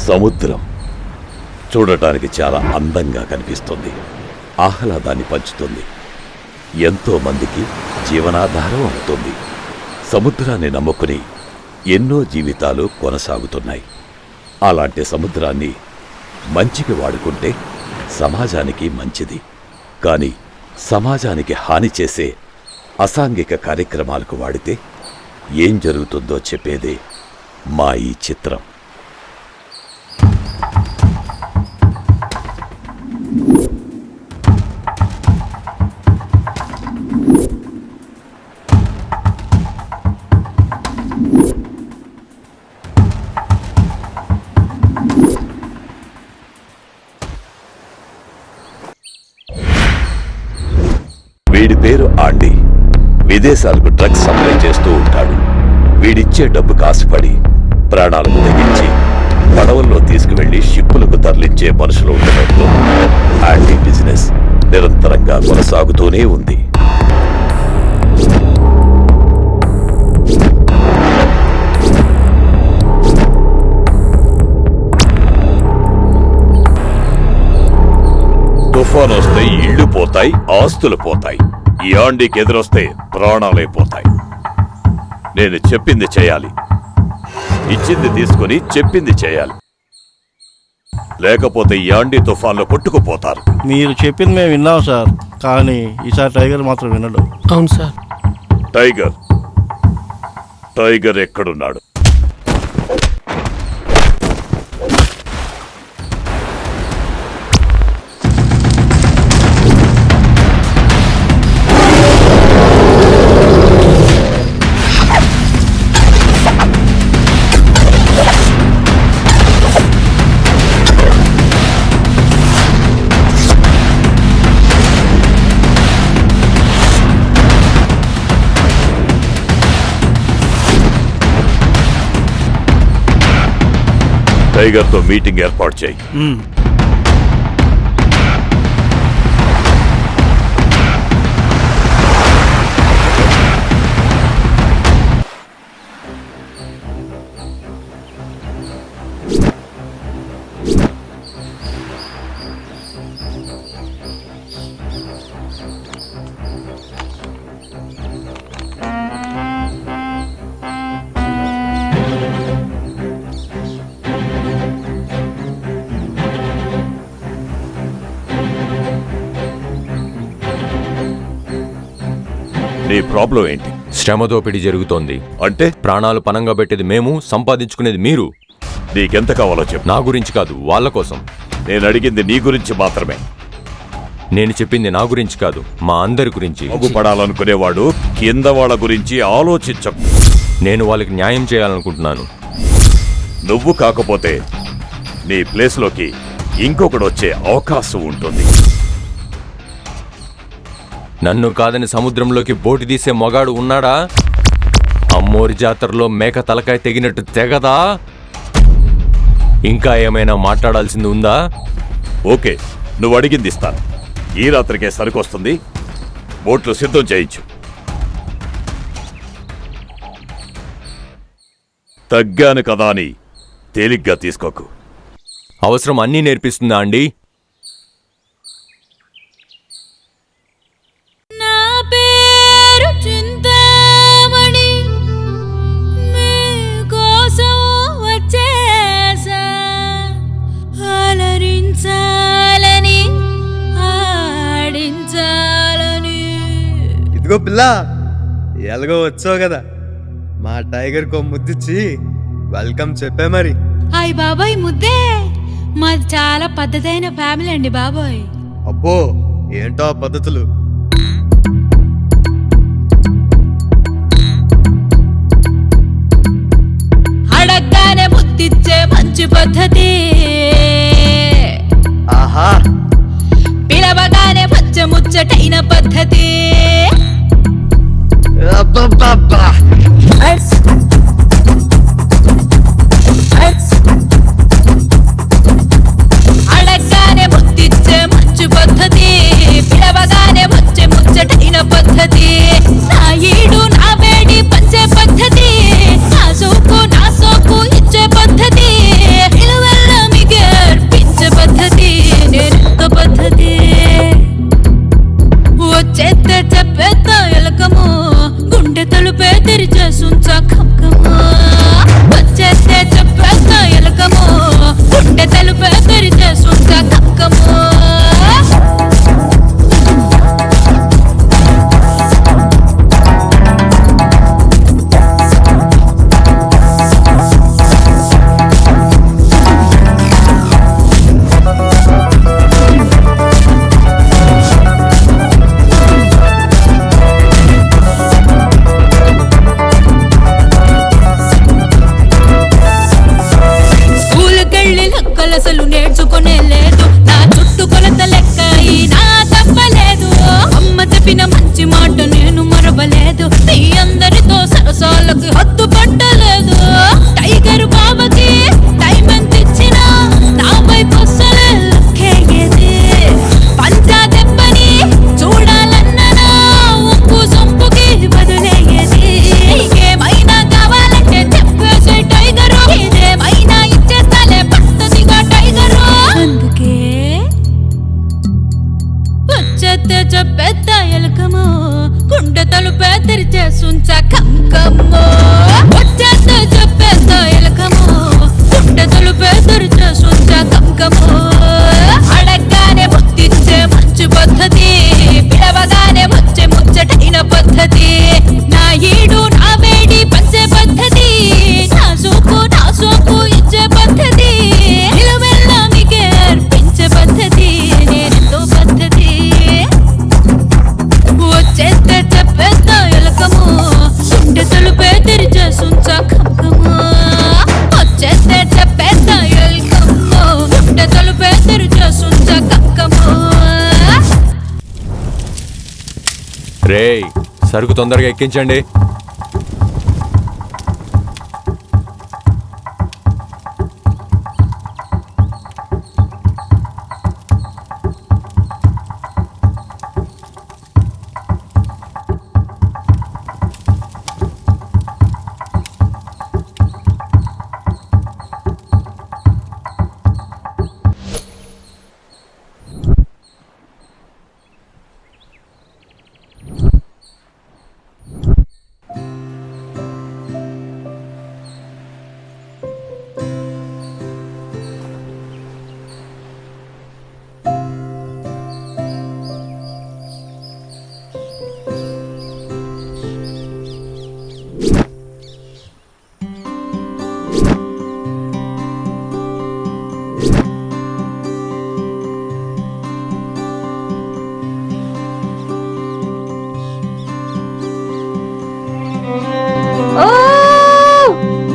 సముద్రం చూడటానికి చాలా అందంగా కనిపిస్తుంది, ఆహ్లాదాన్ని పంచుతుంది, ఎంతో మందికి జీవనాధారం అవుతుంది. సముద్రాన్ని నమ్ముకుని ఎన్నో జీవితాలు కొనసాగుతున్నాయి. అలాంటి సముద్రాన్ని మంచికి వాడుకుంటే సమాజానికి మంచిది. కానీ సమాజానికి హాని చేసే అసాంఘిక కార్యక్రమాలకు వాడితే ఏం జరుగుతుందో చెప్పేదే మా ఈ చిత్రం. వీడి పేరు ఆండీ. విదేశాలకు డ్రగ్స్ సప్లై చేస్తూ ఉంటాడు. వీడిచ్చే డబ్బు కాసుపడి ప్రాణాలకు తెగించి పడవల్లో తీసుకువెళ్లి షిప్పులకు తరలించే మనుషులు ఉండడంతో ఆండీ బిజినెస్ నిరంతరంగా కొనసాగుతూనే ఉంది. తుఫాన్ వస్తే ఇళ్లు పోతాయి, ఆస్తులు పోతాయి. ఈ ఆండీకి ఎదురొస్తే ప్రాణాలే పోతాయి. నేను చెప్పింది చేయాలి, ఇచ్చింది తీసుకుని చెప్పింది చేయాలి, లేకపోతే ఈ ఆండీ తుఫాన్లో కొట్టుకుపోతారు. మీరు చెప్పింది మేము విన్నాం సార్, కానీ ఈసారి టైగర్ మాత్రం వినడు. అవును సార్. టైగర్ ఎక్కడున్నాడు? టైగర్తో మీటింగ్ ఏర్పాటు చేయి. నీ ప్రాబ్లం ఏంటి? శ్రమ దోపిడీ జరుగుతోంది. అంటే ప్రాణాలు పనంగా పెట్టేది మేము, సంపాదించుకునేది మీరు. నీకెంత కావాలో చెప్పు. నా గురించి కాదు, వాళ్ళ కోసం. నేను అడిగింది నీ గురించి మాత్రమే. నేను చెప్పింది నా గురించి కాదు, మా అందరి గురించి. బాగుపడాలనుకునేవాడు కింద వాళ్ళ గురించి ఆలోచించకు. నేను వాళ్ళకి న్యాయం చేయాలనుకుంటున్నాను. నువ్వు కాకపోతే నీ ప్లేస్లోకి ఇంకొకడు వచ్చే అవకాశం ఉంటుంది. నన్ను కాదని సముద్రంలోకి బోటు తీసే మొగాడు ఉన్నాడా? అమ్మోరి జాతరలో మేక తలకాయ తెగినట్టు తెగదా? ఇంకా ఏమైనా మాట్లాడాల్సింది ఉందా? ఓకే, నువ్వు అడిగింది ఇస్తాను. ఈ రాత్రికే సరుకొస్తుంది, బోట్లు సిద్ధం చేయించు. తగ్గాను కదా అని తేలిగ్గా తీసుకోకు. అవసరం అన్నీ నేర్పిస్తుందా అండి? ఇదిగో పిల్ల, ఎలాగో వచ్చావు కదా, మా టైగర్ కో ముద్దిచ్చి వెల్కమ్ చెప్పే మరి. హాయ్ బాబాయ్, ముద్దే. మాది చాలా పద్ధతైన ఫ్యామిలీ అండి బాబాయ్. అబ్బో, ఏంటో ఆ పద్ధతులు. అడగ్గానే ముద్దిచ్చే మంచి పద్ధతి. ఆహా, పిలవగానే ముచ్చటైన పద్ధతి. అబ్బబ్బబ్బా. అడగ్గానే ముద్దిచ్చే మంచి పద్ధతి, పిలవగానే ముచ్చటైన పద్ధతి. నా ఈడు నా వేడి పంచే పద్ధతి, నా సోకు ఇచ్చే పద్ధతి. పిలువెల్ల మీ అందరితో సరసాలకు హద్దు పట్టలేదు. టైగర్ బావకి టైం ఎంత ఇచ్చినా నా వైపు వస్తలే లెక్కేది. పంచా దెబ్బని చూడాలన్నా ఉప్పు సొంపుకి బదులయ్యేది. ఇంకేమైనా కావాలంటే చెప్పేసే టైగరు, ఇదేమైనా ఇచ్చేస్తాలే పద్ధతిగా టైగరు. అందుకే వచ్చేస్తే చెప్పేద్దా ఎలకమో, గుండె తలుపే తెరిచే సుంచ కంకమ్మో. వచ్చేస్తే చెప్పేద్దా ఎలకమో, గుండె తలుపే తెరిచే సుంచ కంకమ్మో. అడగ్గానే ముత్తిచ్చే మంచి పద్ధతి, పిలవగానే వచ్చే ముచ్చటైన పద్ధతి. నా ఈడు నా వేడి పంచే పద్ధతి, నా సోపు ఇచ్చే పద్ధతి. నిలువెల్ల మీకే అర్పించే పద్ధతి, నేనెంతో పద్ధతి. వచ్చేస్తే చెప్పేస్తా ఎలకము, గుండె తలుపే తెరిచే సుంచ కంకము. వచ్చేస్తే చెప్పేస్తా ఎలకము, గుండె తలుపే తెరిచే సుంచ కంకము. రేయ్ సరుకు తొందరగా ఎక్కించండి.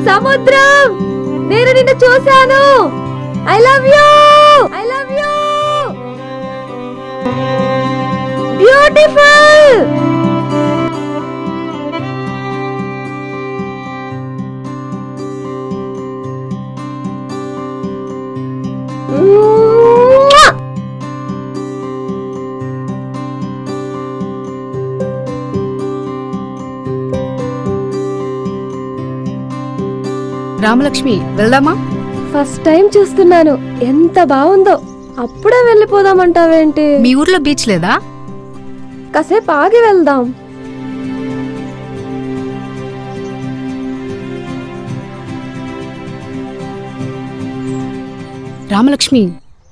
సముద్రం, నేను నిన్ను చూశాను. I love you, I love you. Beautiful. Ramalakshmi వెళ్దామా? ఫస్ట్ టైం చూస్తున్నాను, ఎంత బాగుందో. అప్పుడే వెళ్ళిపోదామంటావేంటి? మీ ఊర్లో బీచ్ లేదా? కాసేపు ఆగి వెళ్దాం. రామలక్ష్మి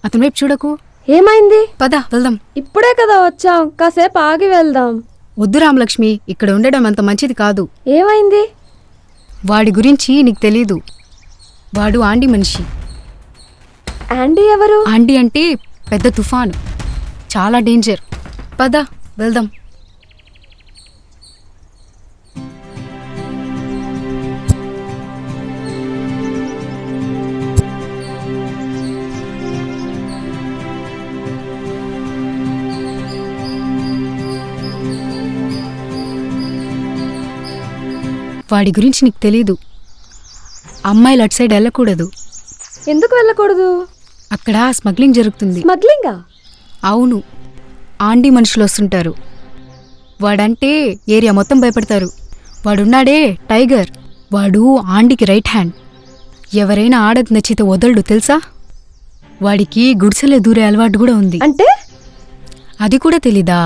అతని వైపు చూడకు. ఏమైంది? పద వెళ్దాం. ఇప్పుడే కదా వచ్చాం, కాసేపు ఆగి వెళ్దాం. వద్దు రామలక్ష్మి, ఇక్కడ ఉండడం అంత మంచిది కాదు. ఏమైంది? వాడి గురించి నీకు తెలీదు. వాడు ఆంటీ మనిషి. ఆంటీ ఎవరు? ఆంటీ అంటే పెద్ద తుఫాను, చాలా డేంజర్. పద వెళ్దాం. వాడి గురించి నీకు తెలీదు. అమ్మాయిలు అటు సైడ్ వెళ్ళకూడదు. ఎందుకు వెళ్ళకూడదు? అక్కడ స్మగ్లింగ్ జరుగుతుంది. స్మగ్లింగా? అవును, ఆంటీ మనుషులు వస్తుంటారు. వాడంటే ఏరియా మొత్తం భయపడతారు. వాడున్నాడే టైగర్, వాడు ఆంటీకి రైట్ హ్యాండ్. ఎవరైనా ఆడది నచ్చితే వదలడు తెలుసా? వాడికి గుడిసెలే దూరే అలవాటు కూడా ఉంది. అంటే? అది కూడా తెలీదా?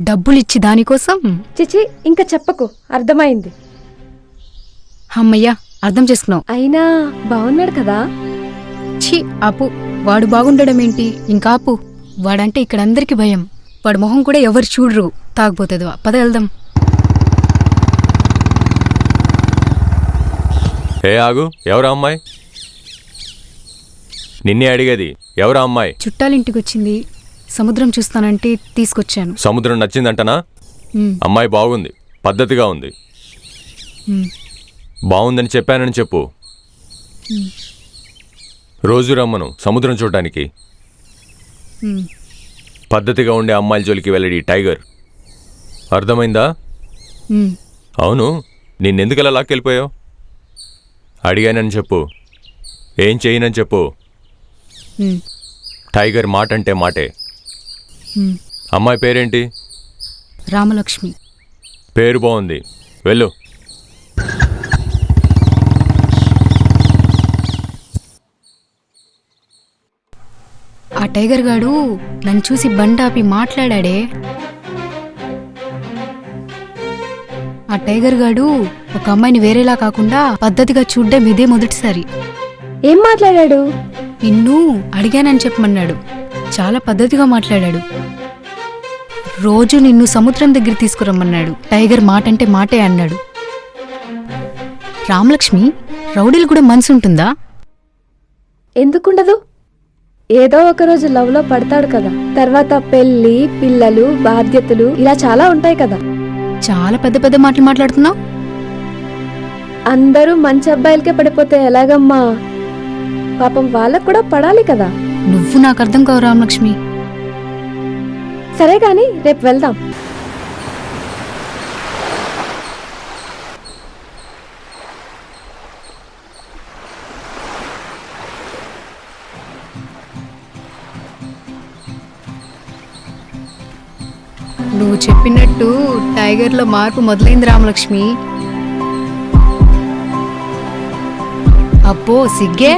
డబ్బులిచ్చి దానికోసం. చిచి, ఇంకా చెప్పకు, అర్థమైంది. అమ్మయ్యా, అర్థం చేసుకున్నావు. అయినా బాగున్నాడు కదా? ఛీ ఆపు. వాడు బాగుండడం ఏంటి, ఇంకా ఆపు. వాడంటే ఇక్కడ అందరికీ భయం. వాడి మొహం కూడా ఎవరు చూడరు. తాగబోతుంది. పద వెళ్దాం. ఏ ఆగు, ఎవరా అమ్మాయి? నిన్నే అడిగేది, ఎవరా అమ్మాయి? చుట్టాలింటికి వచ్చింది, సముద్రం చూస్తానంటే తీసుకొచ్చాను. సముద్రం నచ్చిందంటనా? అమ్మాయి బాగుంది, పద్ధతిగా ఉంది. బాగుందని చెప్పానని చెప్పు. రోజు రమ్మను సముద్రం చూడటానికి. పద్ధతిగా ఉండే అమ్మాయిల జోలికి వెళ్ళడి టైగర్. అర్థమైందా? ఉమ్, అవును, నిన్నెందుకలా లాక్కెళ్ళిపోయావు? అడిగానని చెప్పు, ఏం చేయనని చెప్పు. ఉమ్, టైగర్ మాట అంటే మాటే. ఉమ్. అమ్మాయి పేరేంటి? రామలక్ష్మి. పేరు బాగుంది, వెళ్ళు. ఆ టైగర్ గాడు నన్ను చూసి బండాపి మాట్లాడాడే. ఆ టైగర్ గాడు ఒక అమ్మాయిని వేరేలా కాకుండా పద్ధతిగా చూడ్డం ఇదే మొదటిసారి. ఏం మాట్లాడాడు? నిన్ను అడిగానని చెప్పమన్నాడు. చాలా పద్ధతిగా మాట్లాడాడు. రోజు నిన్ను సముద్రం దగ్గర తీసుకురమ్మన్నాడు. టైగర్ మాట అంటే మాటే అన్నాడు. రామలక్ష్మి, రౌడీలు కూడా మనసు ఉంటుందా? ఎందుకుండదు? ఏదో ఒక రోజు లవ్ లో పడతాడు కదా, తర్వాత పెళ్లి, పిల్లలు, బాధ్యతలు ఇలా చాలా ఉంటాయి కదా. చాలా పెద్ద పెద్ద మాటలు మాట్లాడుతున్నావు. అందరూ మంచి అబ్బాయిలకే పడిపోతే ఎలాగమ్మా? పాపం వాళ్ళకు కూడా పడాలి కదా. నువ్వు నాకు అర్థం కావు రామలక్ష్మి. సరే గాని రేపు వెళ్దాం. నువ్వు చెప్పినట్టు టైగర్లో మార్పు మొదలైంది రామలక్ష్మి. అబ్బో సిగ్గే.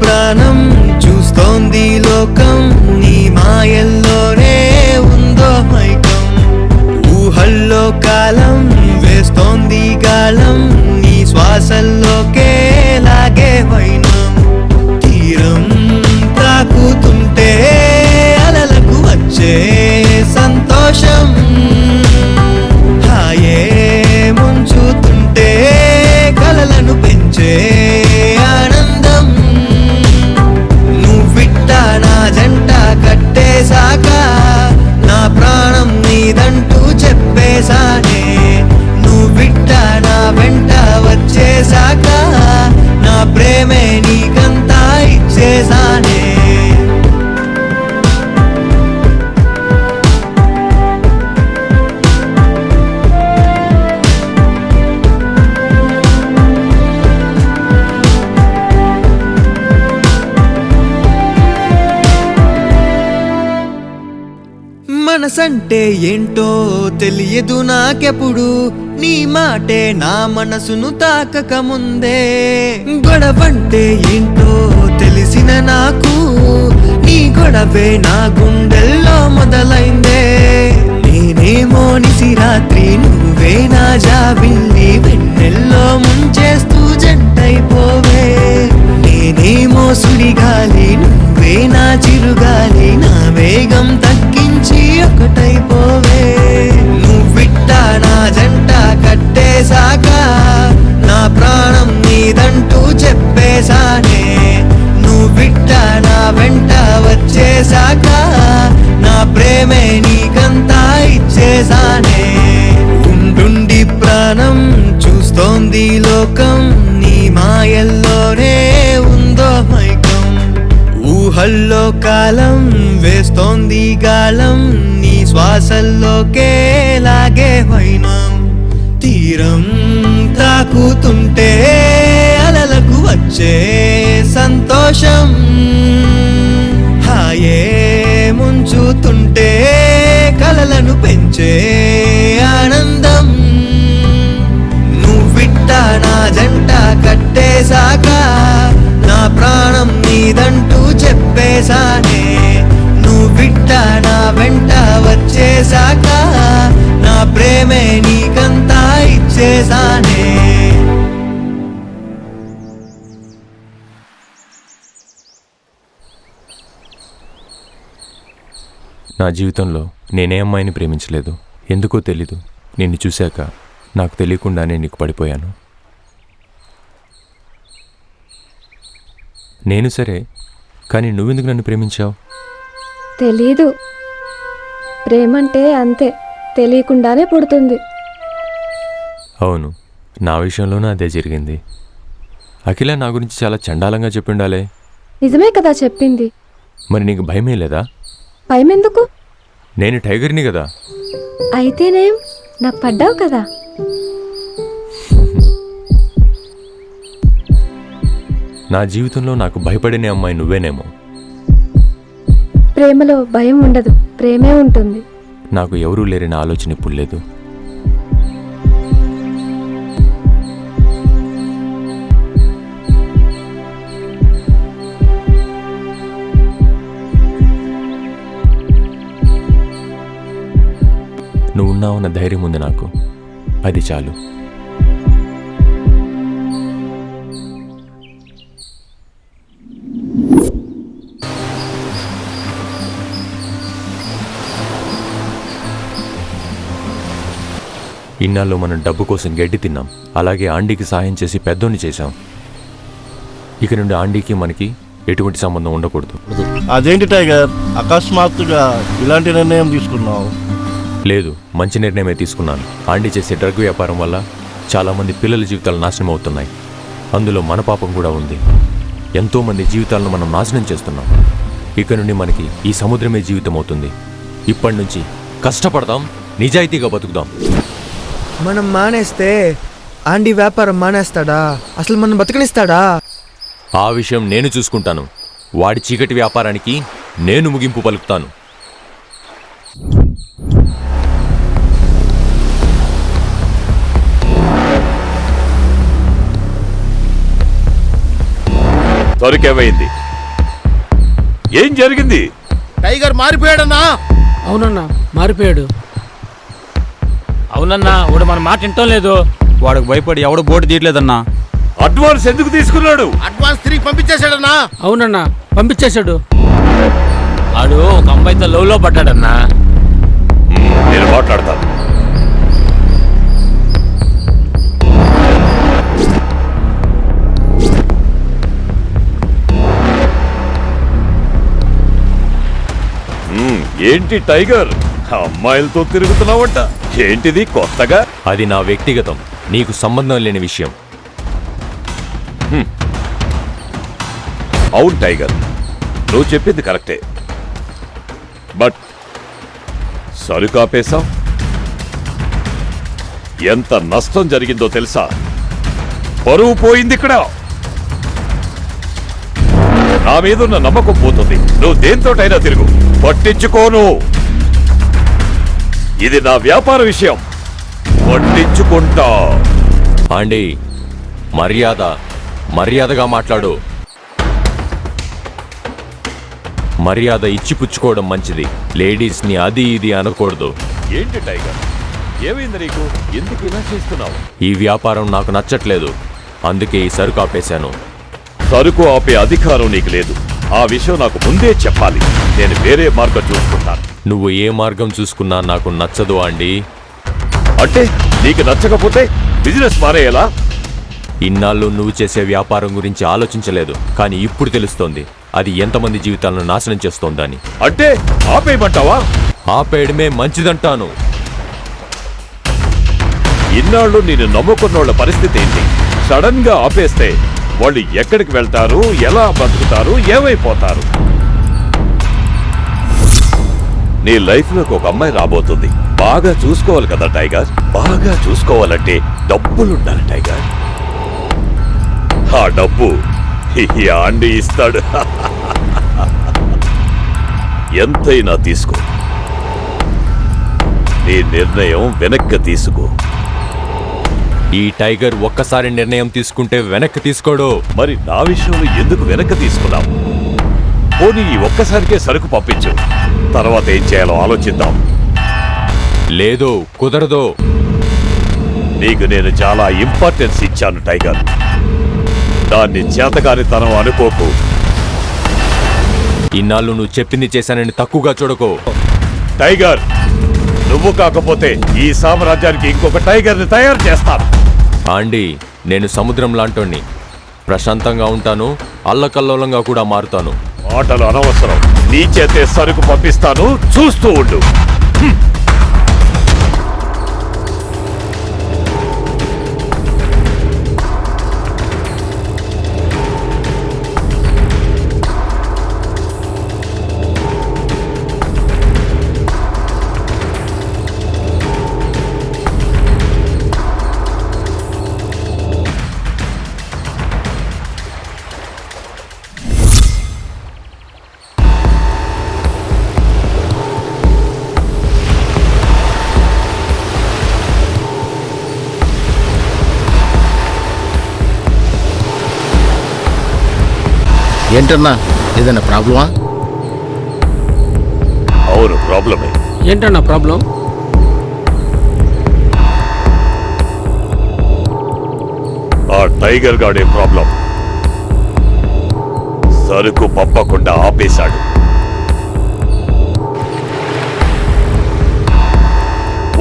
ప్రాణం చూస్తోంది లోకం, నీ మాయల్లోనే ఉందో మైకం. ఊహల్లో కాలం వేస్తోంది గాలం, నీ శ్వాసల్లోకే లాగే వైనం. తీరం తాకుతుంటే అలలకు వచ్చే సంతోషం, హాయే ముంచుతుంటే కలలను పెంచే ఆనందం. నువ్విట్టా నా జంట కట్టేశాక నా ప్రాణం నీదంటూ చెప్పేశానే. నువ్విట్టా నా వెంట వచ్చేశాక నా ప్రేమే నీకంతా ఇచ్చేశానే. మనసంటే ఏంటో తెలియదు నాకెప్పుడు, నీ మాటే నా మనసును తాకక ముందే. గొడవంటే ఏంటో తెలిసిన నాకు, నీ గొడవే నా గుండెల్లో మొదలైందే. నేనేమో నిసిరాత్రి, నువ్వే నా జాబిల్లి, వెన్నెల్లో ముంచేస్తూ జంటైపోవే. నేనేమో సుడిగాలి, నువ్వే నా చిరుగాలి, నా వేగం తగ్గించి ఒకటైపోవే. నువ్విట్టా నా జంట కట్టేశాక నా ప్రాణం నీదంటూ చెప్పేశానే. నువ్విట్టా నా వెంట వచ్చేశాక నా ప్రేమే నీకంతా ఇచ్చేశానే. ఉండుండి ప్రాణం చూస్తోంది లోకం, నీ మాయల్లోనే ఉందో మైకం. ఊహల్లో కాలం వేస్తోంది గాలం, నీ శ్వాసల్లోకే లాగే వైనం. తీరం తాకుతుంటే అలలకు వచ్చే సంతోషం, హాయే ముంచుతుంటే కలలను పెంచే ఆనందం. నువ్విట్టా నా జంట కట్టేశాక నా ప్రాణం నీదంటూ చెప్పేశానే. చేశాక నా ప్రేమే నీకంతా ఇచ్చేసానే. నా జీవితంలో నేనే అమ్మాయిని ప్రేమించలేదు. ఎందుకో తెలీదు. నిన్ను చూశాక నాకు తెలియకుండానే నీకు పడిపోయాను. నేను సరే, కానీ నువ్వెందుకు నన్ను ప్రేమించావు? తెలీదు. ప్రేమంటే అంతే, తెలియకుండానే పుడుతుంది. అవును, నా విషయంలోనూ అదే జరిగింది. అఖిల నా గురించి చాలా చండాలంగా చెప్పిండాలే. నిజమే కదా చెప్పింది. మరి నీకు భయమే లేదా? భయమెందుకు? నేను టైగర్ని కదా. అయితేనేం, నాకు పడ్డావు కదా. నా జీవితంలో నాకు భయపడిన అమ్మాయి నువ్వేనేమో. ప్రేమలో భయం ఉండదు, ప్రేమే ఉంటుంది. నాకు ఎవరూ లేరని ఆలోచన ఇప్పుడు లేదు. నువ్వు ఉన్నావన్న ధైర్యం ఉంది నాకు, అది చాలు. ఇన్నాళ్ళు మనం డబ్బు కోసం గడ్డి తిన్నాం, అలాగే ఆండీకి సాయం చేసి పెద్దోని చేశాం. ఇక నుండి ఆండీకి మనకి ఎటువంటి సంబంధం ఉండకూడదు. అదేంటి టైగర్, అకస్మాత్తుగా ఇలాంటి నిర్ణయం తీసుకున్నావు? లేదు, మంచి నిర్ణయమే తీసుకున్నాను. ఆండీ చేసే డ్రగ్ వ్యాపారం వల్ల చాలామంది పిల్లల జీవితాలు నాశనం అవుతున్నాయి. అందులో మన పాపం కూడా ఉంది. ఎంతోమంది జీవితాలను మనం నాశనం చేస్తున్నాం. ఇక నుండి మనకి ఈ సముద్రమే జీవితం అవుతుంది. ఇప్పటి నుంచి కష్టపడదాం, నిజాయితీగా బతుకుదాం. మనం మానేస్తే ఆంటీ వ్యాపారం మానేస్తాడా? అసలు మనం బతకనిస్తాడా? ఆ విషయం నేను చూసుకుంటాను. వాడి చీకటి వ్యాపారానికి నేను ముగింపు పలుకుతాను. సరుకేమైంది? ఏం జరిగింది? టైగర్ మారిపోయాడన్నా. అవునన్నా, మారిపోయాడు. అవునన్నా, వాడు మన మాట వింటం లేదు. వాడికి భయపడి ఎవడు బోటు తీయట్లేదన్నా. అడ్వాన్స్ ఎందుకు తీసుకున్నాడు? అడ్వాన్స్ తిరిగి పంపించేశాడన్నా. అవునన్నా, పంపించేశాడు. వాడు ఒక అమ్మాయితో లవ్లో పడ్డాడన్నా. నేను మాట్లాడతాను. ఏంటి టైగర్, అమ్మాయిలతో తిరుగుతున్నావట? ఏంటిది కొత్తగా? అది నా వ్యక్తిగతం, నీకు సంబంధం లేని విషయం. అవును టైగర్, నువ్వు చెప్పింది కరెక్టే. బట్ సరుకాపేశాం, ఎంత నష్టం జరిగిందో తెలుసా? పరువు పోయింది ఇక్కడ. నా మీదున్న నమ్మకం పోతుంది. నువ్వు దేంతోటైనా తిరుగు, పట్టించుకోను. ఇది నా వ్యాపార విషయం, పట్టించుకుంటా. ఆండీ, మర్యాదగా మాట్లాడు. మర్యాద ఇచ్చి పుచ్చుకోవడం మంచిది. లేడీస్ని అది ఇది అనకూడదు. ఏంటి టైగర్, ఏమైంది నీకు? ఎందుకు ఇలా చేస్తున్నావు? ఈ వ్యాపారం నాకు నచ్చట్లేదు, అందుకే ఈ సరుకు ఆపేశాను. సరుకు ఆపే అధికారం నీకు లేదు. ఆ విషయం నాకు ముందే చెప్పాలి. నేను వేరే మార్గం చూసుకుంటాను. నువ్వు ఏ మార్గం చూసుకున్నా నాకు నచ్చదు ఆండీ. అంటే నీకు నచ్చకపోతే బిజినెస్ మారేయాలా? ఇన్నాళ్ళు నువ్వు చేసే వ్యాపారం గురించి ఆలోచించలేదు, కానీ ఇప్పుడు తెలుస్తోంది అది ఎంతమంది జీవితాలను నాశనం చేస్తోందని. అంటే ఆపేయమంటావా? ఆపేయడమే మంచిదంటాను. ఇన్నాళ్ళు నేను నమ్ముకున్నోళ్ళ పరిస్థితి ఏంటి? సడన్ గా ఆపేస్తే వాళ్ళు ఎక్కడికి వెళ్తారు, ఎలా బతుకుతారు, ఏమైపోతారు? నీ లైఫ్ లోకి ఒక అమ్మాయి రాబోతుంది. బాగా చూసుకోవాలి కదా టైగర్. బాగా చూసుకోవాలంటే డబ్బులుండాలి టైగర్. ఆ డబ్బు ఈ ఆండి ఇస్తాడు. ఎంతైనా తీసుకో. నీ నిర్ణయం వెనక్కి తీసుకో. ఈ టైగర్ ఒక్కసారి నిర్ణయం తీసుకుంటే వెనక్కి తీసుకోడు. మరి నా విషయంలో ఎందుకు వెనక్కి తీసుకున్నావు? పోనీ ఈ ఒక్కసారికే సరుకు పంపించు, తర్వాత ఏం చేయాలో ఆలోచిద్దాం. లేదు, కుదరదు. నీకు నేను చాలా ఇంపార్టెన్స్ ఇచ్చాను టైగర్. దాన్ని చేతకానితనం అనుకోకు. ఇన్నాళ్ళు నువ్వు చెప్పింది చేశానని తక్కువగా చూడకు. టైగర్, నువ్వు కాకపోతే ఈ సామ్రాజ్యానికి ఇంకొక టైగర్ని తయారు చేస్తాను. ఆండీ, నేను సముద్రం లాంటోణ్ణి. ప్రశాంతంగా ఉంటాను, అల్లకల్లోలంగా కూడా మారుతాను. మాటలు అనవసరం. నీ చేతే సరుకు పంపిస్తాను, చూస్తూ ఉండు. ఏంటన్నా, ఏదైనా ప్రాబ్లమా? అవును, ప్రాబ్లమే. ఏంటన్నా ప్రాబ్లం? ఆ టైగర్ గాడే ప్రాబ్లం. సరుకు పంపకుండా ఆపేశాడు.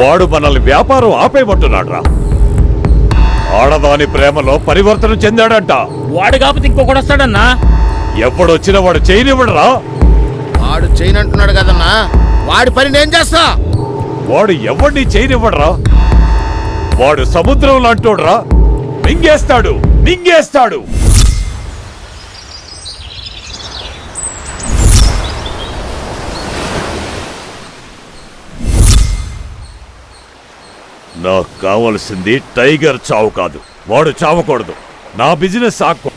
వాడు మనల్ని వ్యాపారం ఆపేయమంటున్నాడు రా. ఆడదాని ప్రేమలో పరివర్తన చెందాడంట. వాడు కాకపోతే ఇంకొకటి వస్తాడన్నా. ఎప్పుడొచ్చినా వాడు చేయనివ్వడరా. వాడు చేయనంటున్నాడు కదన్నా, వాడి పని నేను చేస్తా. వాడు ఎవడిని చేయనివ్వడరా. వాడు సముద్రం లాంటోడ్రా. మింగేస్తాడు, మింగేస్తాడు. నాకు కావలసింది టైగర్ చావు కాదు. వాడు చావకూడదు. నా బిజినెస్ ఆకు.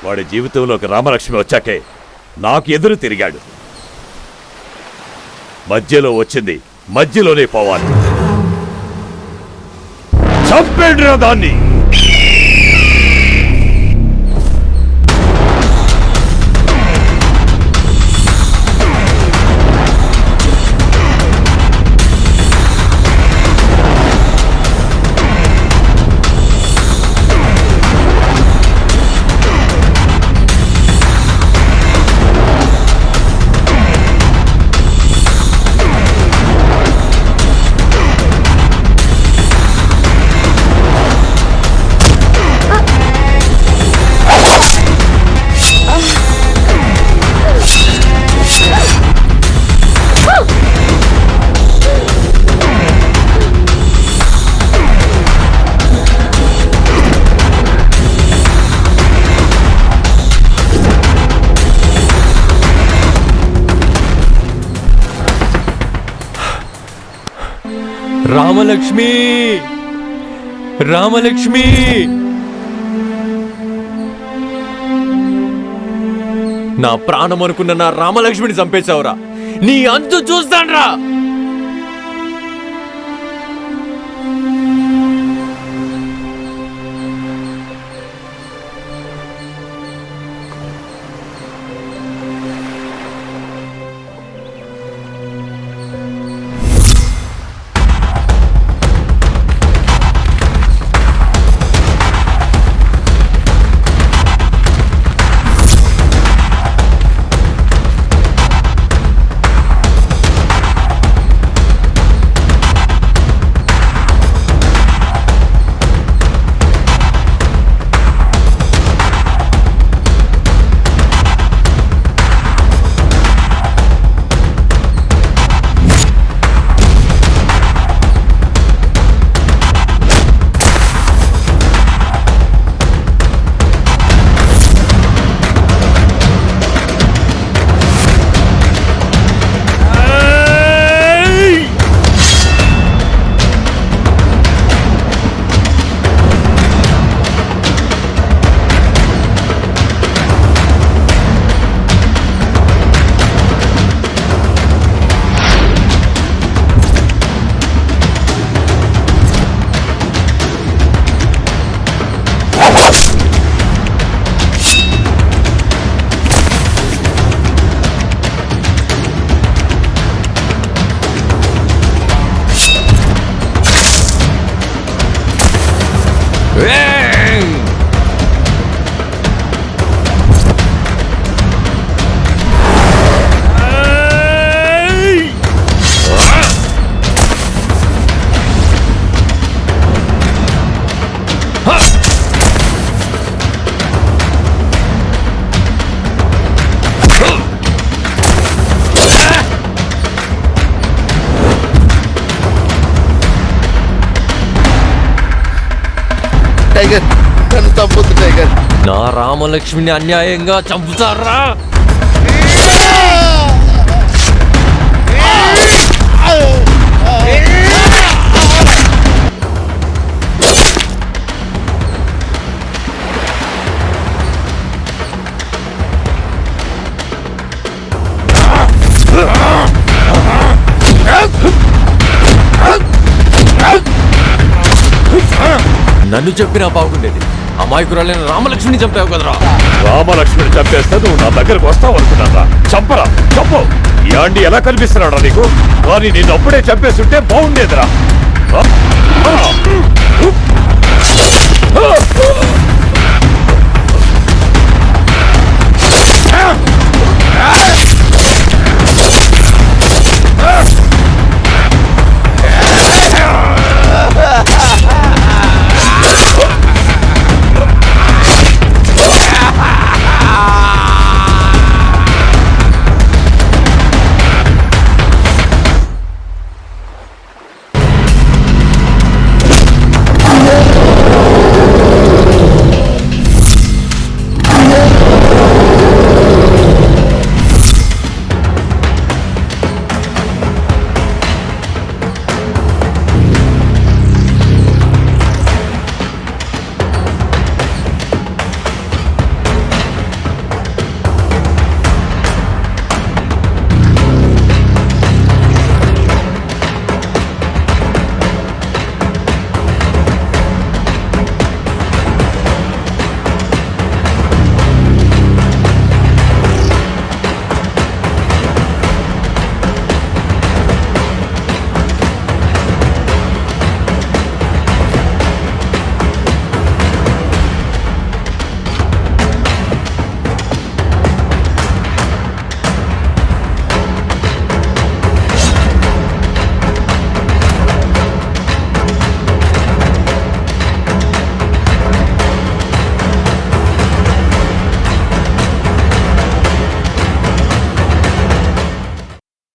వాడి జీవితంలోకి రామలక్ష్మి వచ్చాకే నాకు ఎదురు తిరిగాడు. మధ్యలో వచ్చింది, మధ్యలోనే పోవాలి. చంపేండిరా దాన్ని. రామలక్ష్మి, రామలక్ష్మి, నా ప్రాణం అనుకున్న నా రామలక్ష్మిని చంపేశావురా. నీ అంతు చూస్తాన్రా. టైగర్ నన్ను చంపొద్దు టైగర్. నా రామలక్ష్మిని అన్యాయంగా చంపుతారా? నన్ను చెప్పినా బాగుండేది. అమాయకురాలైన రామలక్ష్మిని చంపావు కదరా. రామలక్ష్మిని చంపేస్తే నువ్వు నా దగ్గరకు వస్తావు అనుకున్నారా? చంపరా, చంపు. ఈ ఆండి ఎలా కనిపిస్తున్నాడా నీకు? కానీ నేను అప్పుడే చంపేస్తుంటే బాగుండేదిరా.